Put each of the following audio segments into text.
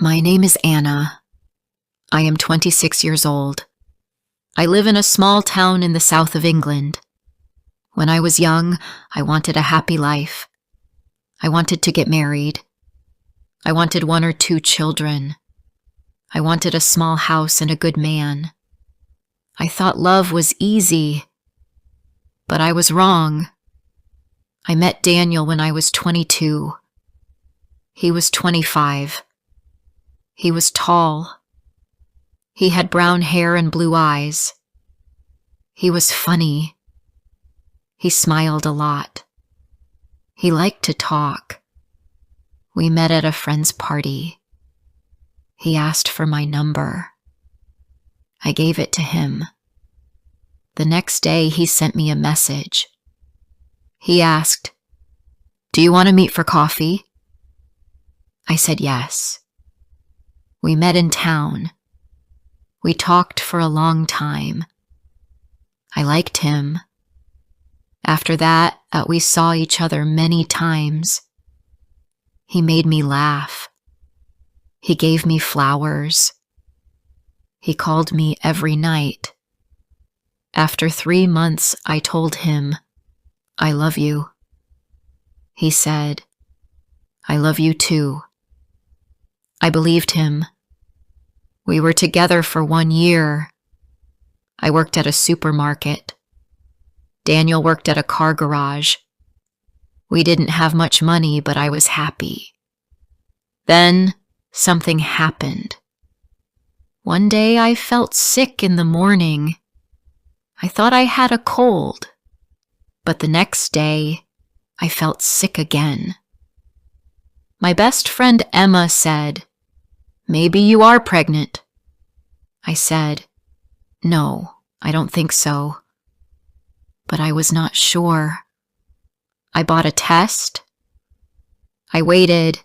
My name is Anna. I am 26 years old. I live in a small town in the south of England. When I was young, I wanted a happy life. I wanted to get married. I wanted 1 or 2 children. I wanted a small house and a good man. I thought love was easy, but I was wrong. I met Daniel when I was 22. He was 25. He was tall. He had brown hair and blue eyes. He was funny. He smiled a lot. He liked to talk. We met at a friend's party. He asked for my number. I gave it to him. The next day, he sent me a message. He asked, "Do you want to meet for coffee?" I said yes. We met in town. We talked for a long time. I liked him. After that, we saw each other many times. He made me laugh. He gave me flowers. He called me every night. After 3 months, I told him, "I love you." He said, "I love you too." I believed him. We were together for 1 year. I worked at a supermarket. Daniel worked at a car garage. We didn't have much money, but I was happy. Then something happened. One day I felt sick in the morning. I thought I had a cold, but the next day I felt sick again. My best friend Emma said, "Maybe you are pregnant." I said, "No, I don't think so." But I was not sure. I bought a test. I waited.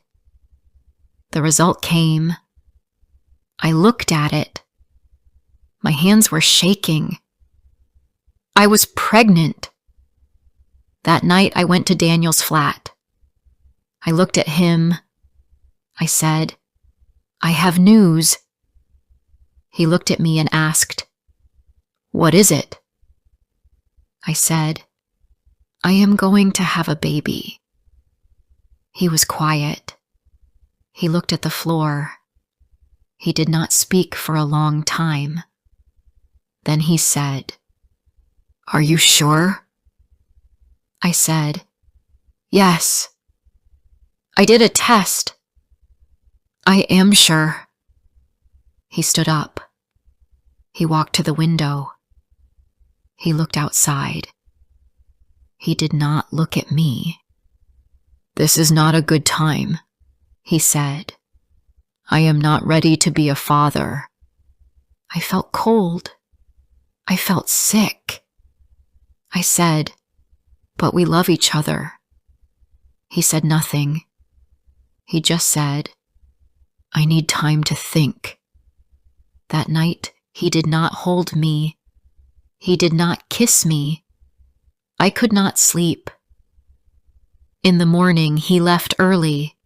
The result came. I looked at it. My hands were shaking. I was pregnant. That night I went to Daniel's flat. I looked at him. I said, "I have news." He looked at me and asked, "What is it?" I said, "I am going to have a baby." He was quiet. He looked at the floor. He did not speak for a long time. Then he said, "Are you sure?" I said, "Yes. I did a test. I am sure." He stood up. He walked to the window. He looked outside. He did not look at me. "This is not a good time," he said. "I am not ready to be a father." I felt cold. I felt sick. I said, "But we love each other." He said nothing. He just said, "I need time to think." That night, he did not hold me. He did not kiss me. I could not sleep. In the morning, he left early.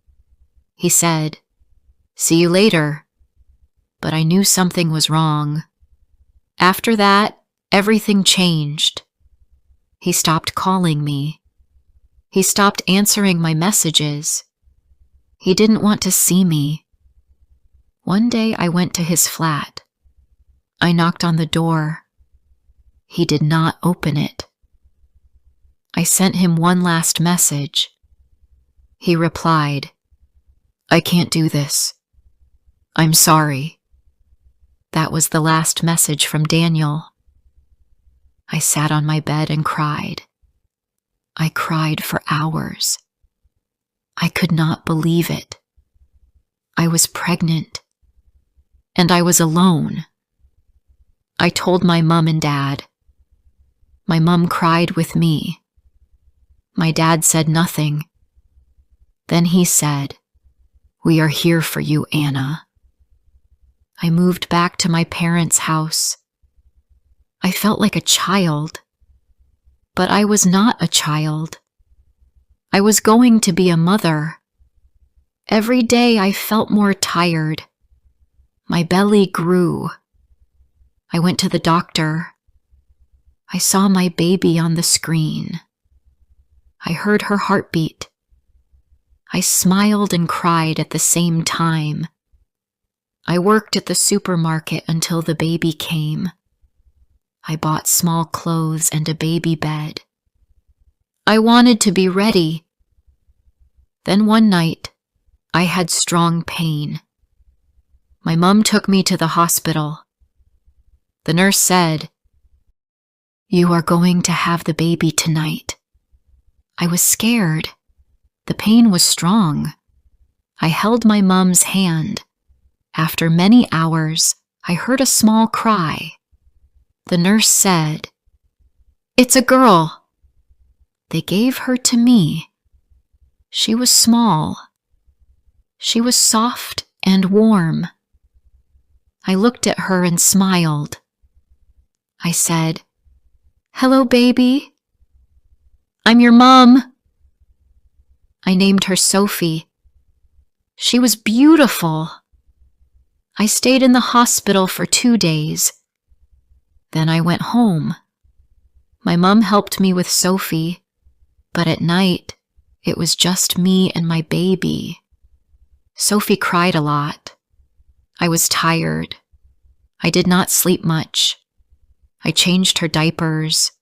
He said, "See you later." But I knew something was wrong. After that, everything changed. He stopped calling me. He stopped answering my messages. He didn't want to see me. One day I went to his flat. I knocked on the door. He did not open it. I sent him one last message. He replied, "I can't do this. I'm sorry." That was the last message from Daniel. I sat on my bed and cried. I cried for hours. I could not believe it. I was pregnant. And I was alone. I told my mom and dad. My mom cried with me. My dad said nothing. Then he said, "We are here for you, Anna." I moved back to my parents' house. I felt like a child. But I was not a child. I was going to be a mother. Every day I felt more tired. My belly grew. I went to the doctor. I saw my baby on the screen. I heard her heartbeat. I smiled and cried at the same time. I worked at the supermarket until the baby came. I bought small clothes and a baby bed. I wanted to be ready. Then one night, I had strong pain. My mom took me to the hospital. The nurse said, "You are going to have the baby tonight." I was scared. The pain was strong. I held my mom's hand. After many hours, I heard a small cry. The nurse said, "It's a girl." They gave her to me. She was small. She was soft and warm. I looked at her and smiled. I said, "Hello, baby. I'm your mom." I named her Sophie. She was beautiful. I stayed in the hospital for 2 days. Then I went home. My mom helped me with Sophie, but at night, it was just me and my baby. Sophie cried a lot. I was tired. I did not sleep much. I changed her diapers.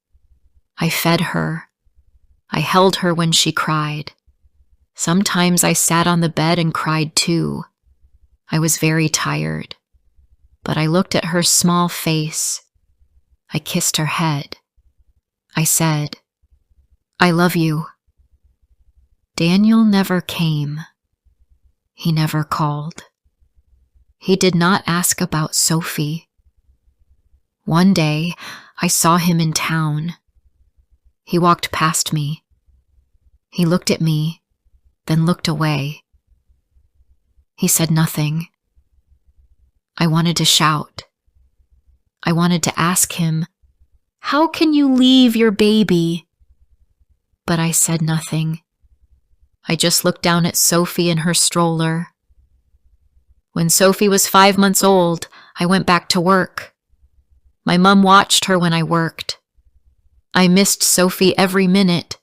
I fed her. I held her when she cried. Sometimes I sat on the bed and cried too. I was very tired, but I looked at her small face. I kissed her head. I said, "I love you." Daniel never came. He never called. He did not ask about Sophie. One day, I saw him in town. He walked past me. He looked at me, then looked away. He said nothing. I wanted to shout. I wanted to ask him, "How can you leave your baby?" But I said nothing. I just looked down at Sophie in her stroller. When Sophie was 5 months old, I went back to work. My mom watched her when I worked. I missed Sophie every minute,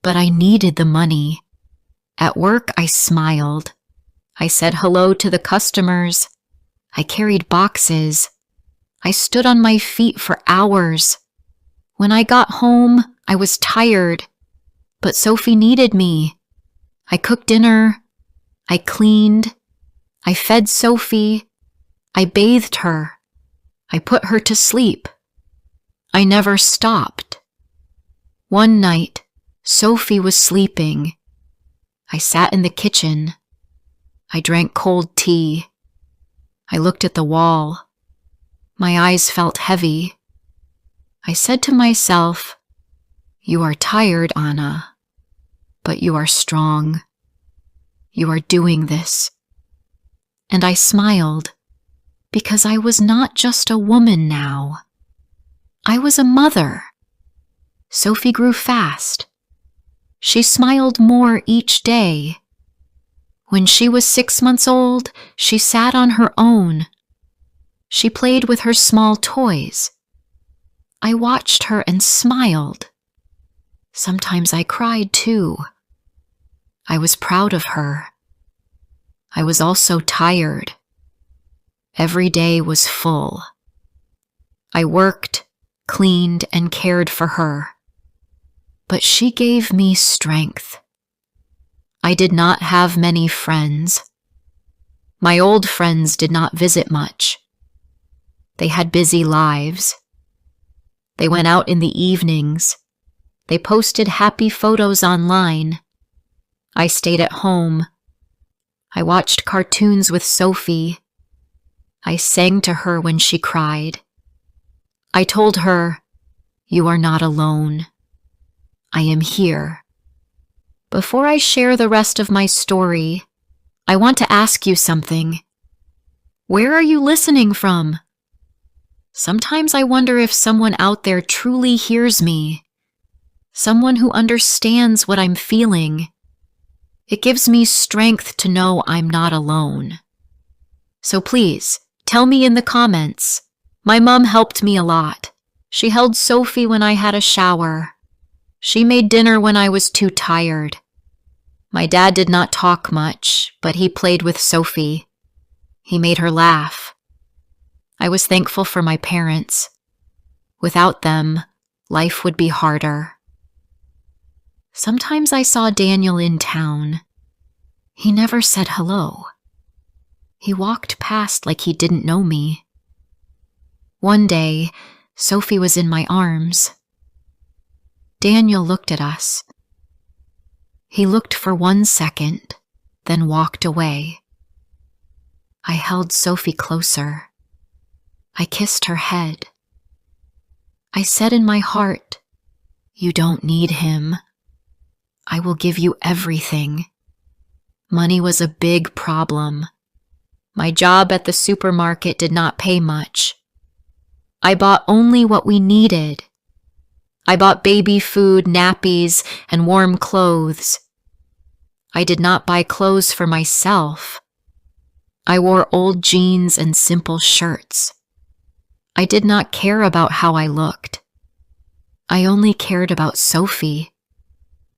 but I needed the money. At work, I smiled. I said hello to the customers. I carried boxes. I stood on my feet for hours. When I got home, I was tired, but Sophie needed me. I cooked dinner. I cleaned. I fed Sophie. I bathed her. I put her to sleep. I never stopped. One night, Sophie was sleeping. I sat in the kitchen. I drank cold tea. I looked at the wall. My eyes felt heavy. I said to myself, "You are tired, Anna, but you are strong. You are doing this." And I smiled, because I was not just a woman now. I was a mother. Sophie grew fast. She smiled more each day. When she was 6 months old, she sat on her own. She played with her small toys. I watched her and smiled. Sometimes I cried too. I was proud of her. I was also tired. Every day was full. I worked, cleaned, and cared for her. But she gave me strength. I did not have many friends. My old friends did not visit much. They had busy lives. They went out in the evenings. They posted happy photos online. I stayed at home. I watched cartoons with Sophie. I sang to her when she cried. I told her, "You are not alone. I am here." Before I share the rest of my story, I want to ask you something. Where are you listening from? Sometimes I wonder if someone out there truly hears me, someone who understands what I'm feeling. It gives me strength to know I'm not alone. So please, tell me in the comments. My mom helped me a lot. She held Sophie when I had a shower. She made dinner when I was too tired. My dad did not talk much, but he played with Sophie. He made her laugh. I was thankful for my parents. Without them, life would be harder. Sometimes I saw Daniel in town. He never said hello. He walked past like he didn't know me. One day, Sophie was in my arms. Daniel looked at us. He looked for 1 second, then walked away. I held Sophie closer. I kissed her head. I said in my heart, "You don't need him. I will give you everything." Money was a big problem. My job at the supermarket did not pay much. I bought only what we needed. I bought baby food, nappies, and warm clothes. I did not buy clothes for myself. I wore old jeans and simple shirts. I did not care about how I looked. I only cared about Sophie.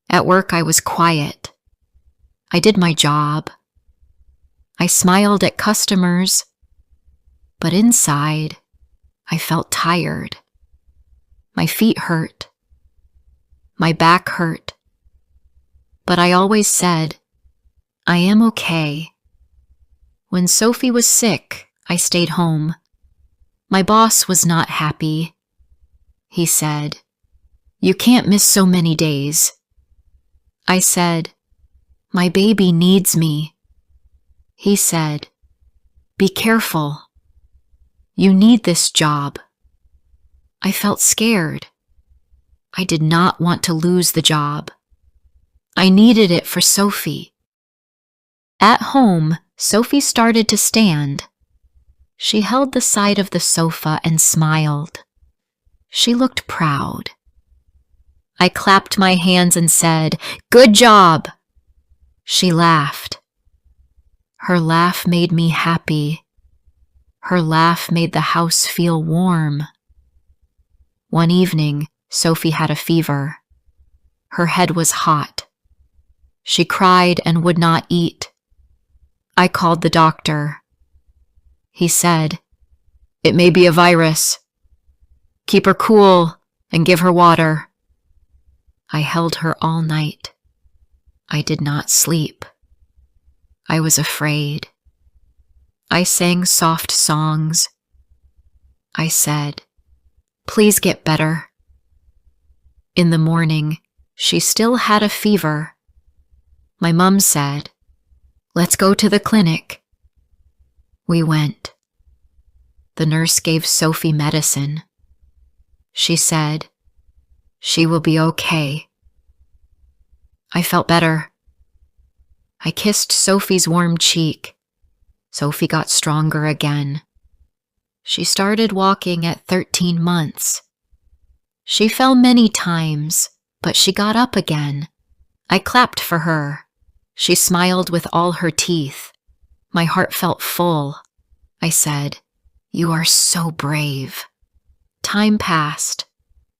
At work, I was quiet. I did my job. I smiled at customers, but inside, I felt tired. My feet hurt. My back hurt. But I always said, "I am okay." When Sophie was sick, I stayed home. My boss was not happy. He said, "You can't miss so many days." I said, "My baby needs me." He said, "Be careful. You need this job." I felt scared. I did not want to lose the job. I needed it for Sophie. At home, Sophie started to stand. She held the side of the sofa and smiled. She looked proud. I clapped my hands and said, "Good job!" She laughed. Her laugh made me happy. Her laugh made the house feel warm. One evening, Sophie had a fever. Her head was hot. She cried and would not eat. I called the doctor. He said, "It may be a virus. Keep her cool and give her water." I held her all night. I did not sleep. I was afraid. I sang soft songs. I said, "Please get better." In the morning, she still had a fever. My mom said, "Let's go to the clinic." We went. The nurse gave Sophie medicine. She said, "She will be okay." I felt better. I kissed Sophie's warm cheek. Sophie got stronger again. She started walking at 13 months. She fell many times, but she got up again. I clapped for her. She smiled with all her teeth. My heart felt full. I said, "You are so brave." Time passed.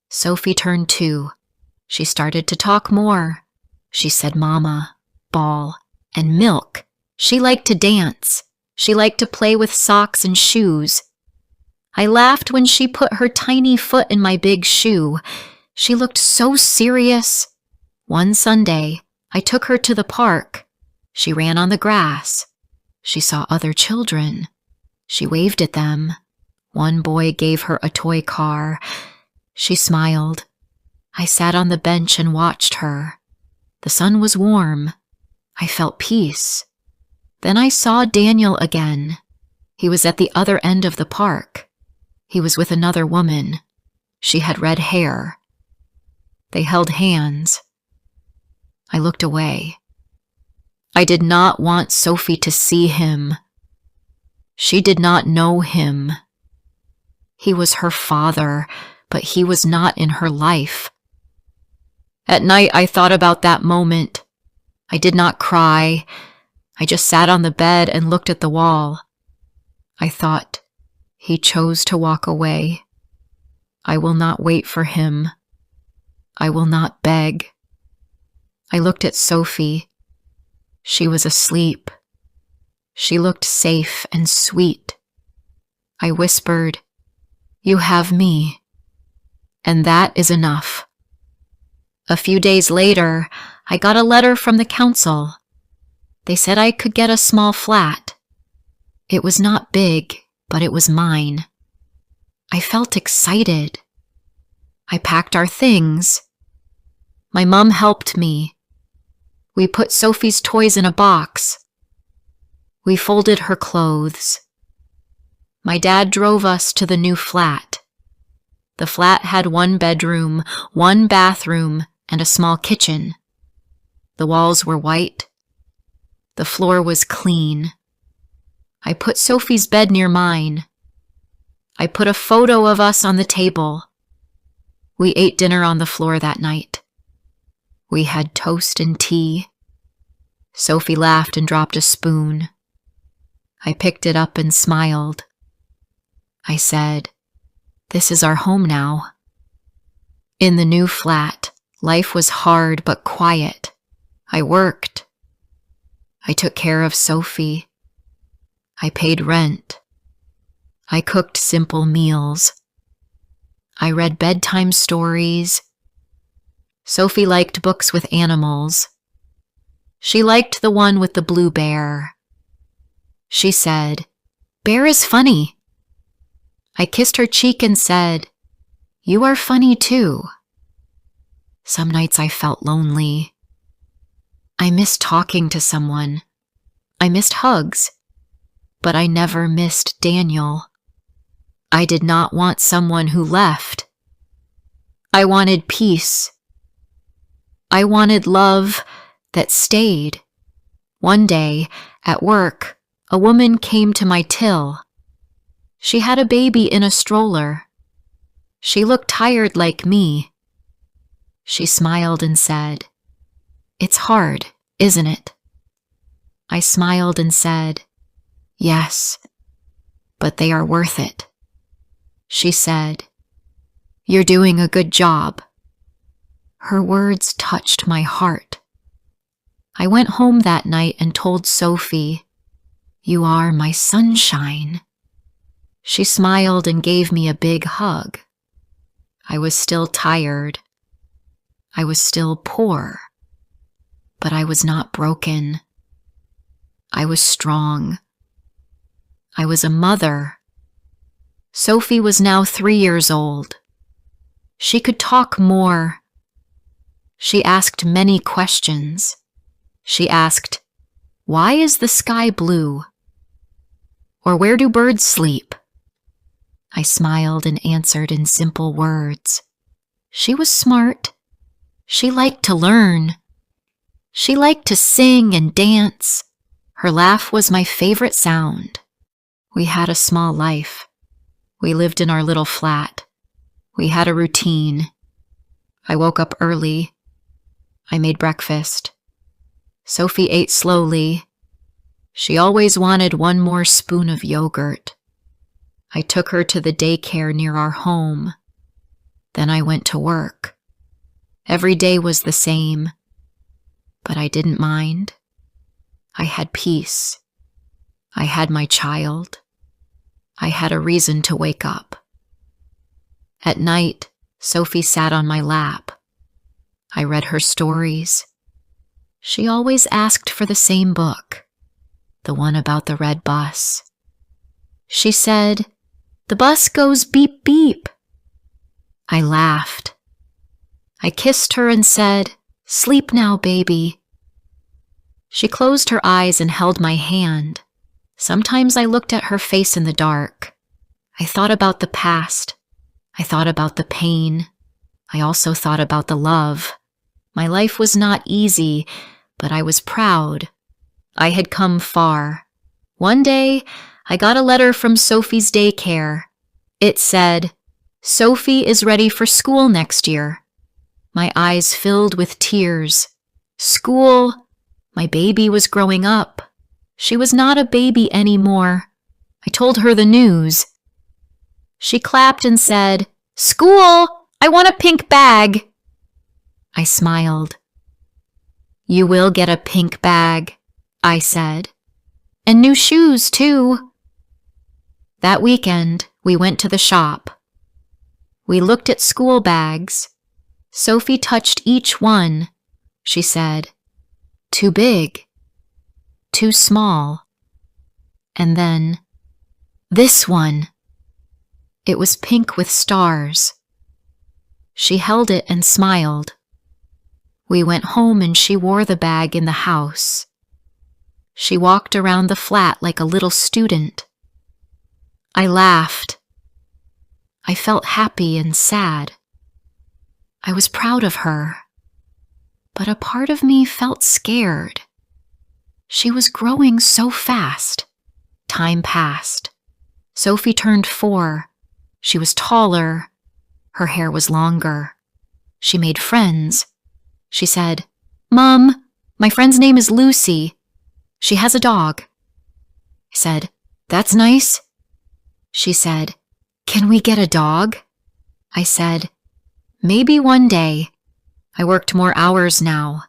Sophie turned 2. She started to talk more. She said mama, ball, and milk. She liked to dance. She liked to play with socks and shoes. I laughed when she put her tiny foot in my big shoe. She looked so serious. One Sunday, I took her to the park. She ran on the grass. She saw other children. She waved at them. One boy gave her a toy car. She smiled. I sat on the bench and watched her. The sun was warm. I felt peace. Then I saw Daniel again. He was at the other end of the park. He was with another woman. She had red hair. They held hands. I looked away. I did not want Sophie to see him. She did not know him. He was her father, but he was not in her life. At night, I thought about that moment. I did not cry. I just sat on the bed and looked at the wall. I thought, he chose to walk away. I will not wait for him. I will not beg. I looked at Sophie. She was asleep. She looked safe and sweet. I whispered, "You have me." And that is enough. A few days later, I got a letter from the council. They said I could get a small flat. It was not big, but it was mine. I felt excited. I packed our things. My mom helped me. We put Sophie's toys in a box. We folded her clothes. My dad drove us to the new flat. The flat had 1 bedroom, 1 bathroom, and a small kitchen. The walls were white. The floor was clean. I put Sophie's bed near mine. I put a photo of us on the table. We ate dinner on the floor that night. We had toast and tea. Sophie laughed and dropped a spoon. I picked it up and smiled. I said, "This is our home now." In the new flat, life was hard but quiet. I worked. I took care of Sophie. I paid rent. I cooked simple meals. I read bedtime stories. Sophie liked books with animals. She liked the one with the blue bear. She said, "Bear is funny." I kissed her cheek and said, "You are funny too." Some nights I felt lonely. I missed talking to someone. I missed hugs, but I never missed Daniel. I did not want someone who left. I wanted peace. I wanted love that stayed. One day, at work, a woman came to my till. She had a baby in a stroller. She looked tired like me. She smiled and said, "It's hard, isn't it?" I smiled and said, "Yes, but they are worth it." She said, "You're doing a good job." Her words touched my heart. I went home that night and told Sophie, "You are my sunshine." She smiled and gave me a big hug. I was still tired. I was still poor. But I was not broken. I was strong. I was a mother. Sophie was now 3 years old. She could talk more. She asked many questions. She asked, "Why is the sky blue?" Or "Where do birds sleep?" I smiled and answered in simple words. She was smart. She liked to learn. She liked to sing and dance. Her laugh was my favorite sound. We had a small life. We lived in our little flat. We had a routine. I woke up early. I made breakfast. Sophie ate slowly. She always wanted 1 more spoon of yogurt. I took her to the daycare near our home. Then I went to work. Every day was the same, but I didn't mind. I had peace. I had my child. I had a reason to wake up. At night, Sophie sat on my lap. I read her stories. She always asked for the same book, the one about the red bus. She said, "The bus goes beep beep." I laughed. I kissed her and said, "Sleep now, baby." She closed her eyes and held my hand. Sometimes I looked at her face in the dark. I thought about the past. I thought about the pain. I also thought about the love. My life was not easy, but I was proud. I had come far. One day, I got a letter from Sophie's daycare. It said, "Sophie is ready for school next year." My eyes filled with tears. School, My baby was growing up. She was not a baby anymore. I told her the news. She clapped and said, "School! I want a pink bag." I smiled. "You will get a pink bag," I said. "And new shoes, too." That weekend, we went to the shop. We looked at school bags. Sophie touched each one. She said, "Too big. Too small." And then, "This one." It was pink with stars. She held it and smiled. We went home and she wore the bag in the house. She walked around the flat like a little student. I laughed. I felt happy and sad. I was proud of her. But a part of me felt scared. She was growing so fast. Time passed. Sophie turned 4. She was taller. Her hair was longer. She made friends. She said, "Mom, my friend's name is Lucy. She has a dog." I said, "That's nice." She said, "Can we get a dog?" I said, "Maybe one day." I worked more hours now.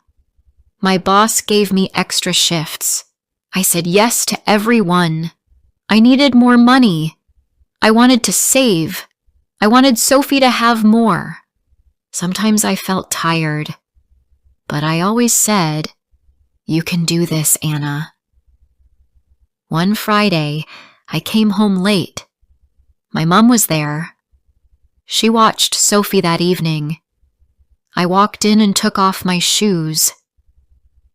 My boss gave me extra shifts. I said yes to every one. I needed more money. I wanted to save. I wanted Sophie to have more. Sometimes I felt tired. But I always said, "You can do this, Anna." One Friday, I came home late. My mom was there. She watched Sophie that evening. I walked in and took off my shoes.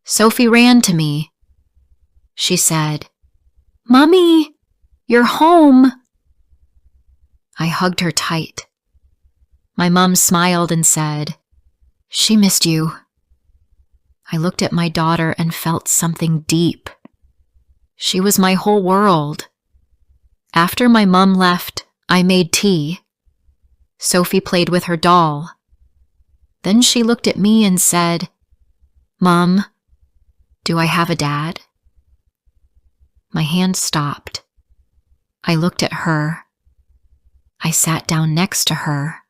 Sophie ran to me. She said, "Mommy, you're home." I hugged her tight. My mom smiled and said, "She missed you." I looked at my daughter and felt something deep. She was my whole world. After my mom left, I made tea. Sophie played with her doll. Then she looked at me and said, "Mom, do I have a dad?" My hand stopped. I looked at her. I sat down next to her.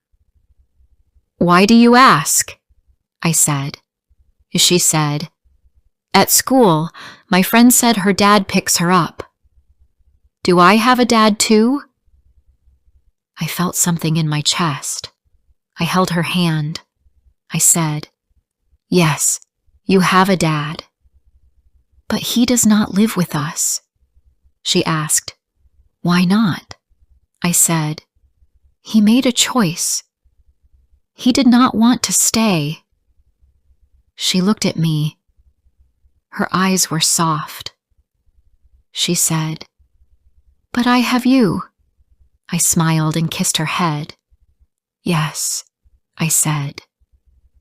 "Why do you ask?" I said. She said, "At school, my friend said her dad picks her up. Do I have a dad too?" I felt something in my chest. I held her hand. I said, "Yes, you have a dad." "But he does not live with us." She asked, "Why not?" I said, "He made a choice. He did not want to stay." She looked at me. Her eyes were soft. She said, "But I have you." I smiled and kissed her head. "Yes," I said,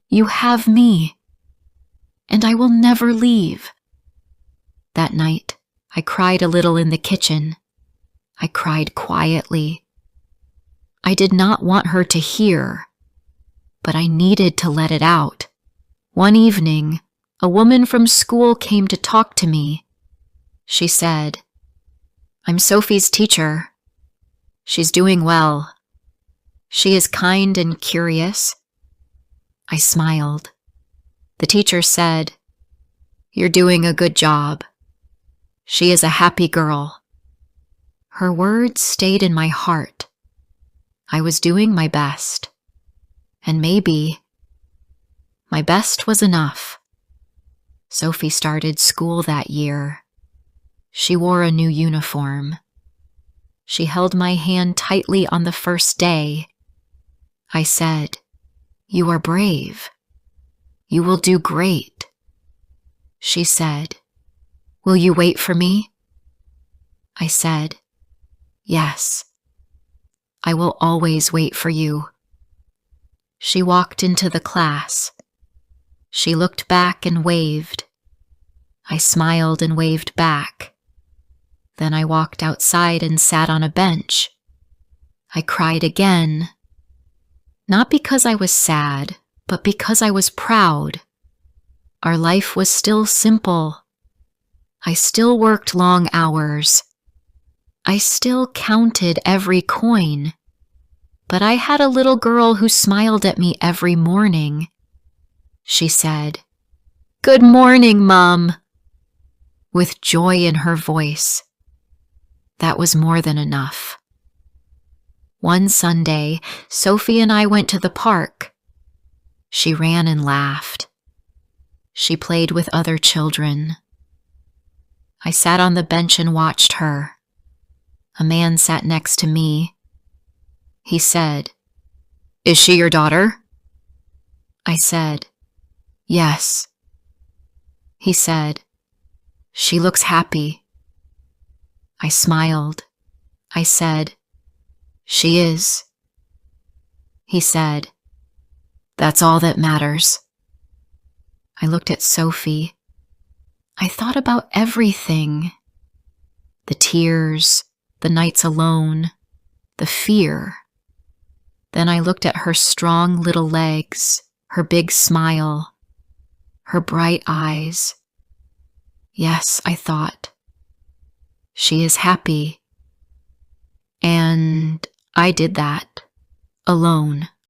"you have me, and I will never leave." That night, I cried a little in the kitchen. I cried quietly. I did not want her to hear, but I needed to let it out. One evening, a woman from school came to talk to me. She said, "I'm Sophie's teacher. She's doing well. She is kind and curious." I smiled. The teacher said, "You're doing a good job. She is a happy girl." Her words stayed in my heart. I was doing my best. And maybe my best was enough. Sophie started school that year. She wore a new uniform. She held my hand tightly on the first day. I said, "You are brave. You will do great." She said, "Will you wait for me?" I said, "Yes. I will always wait for you." She walked into the class. She looked back and waved. I smiled and waved back. Then I walked outside and sat on a bench. I cried again. Not because I was sad, but because I was proud. Our life was still simple. I still worked long hours. I still counted every coin. But I had a little girl who smiled at me every morning. She said, "Good morning, Mom," with joy in her voice. That was more than enough. One Sunday, Sophie and I went to the park. She ran and laughed. She played with other children. I sat on the bench and watched her. A man sat next to me. He said, "Is she your daughter?" I said, "Yes." He said, "She looks happy." I smiled. I said, "She is." He said, "That's all that matters." I looked at Sophie. I thought about everything. The tears, the nights alone, the fear. Then I looked at her strong little legs, her big smile, her bright eyes. Yes, I thought, she is happy. And I did that, alone.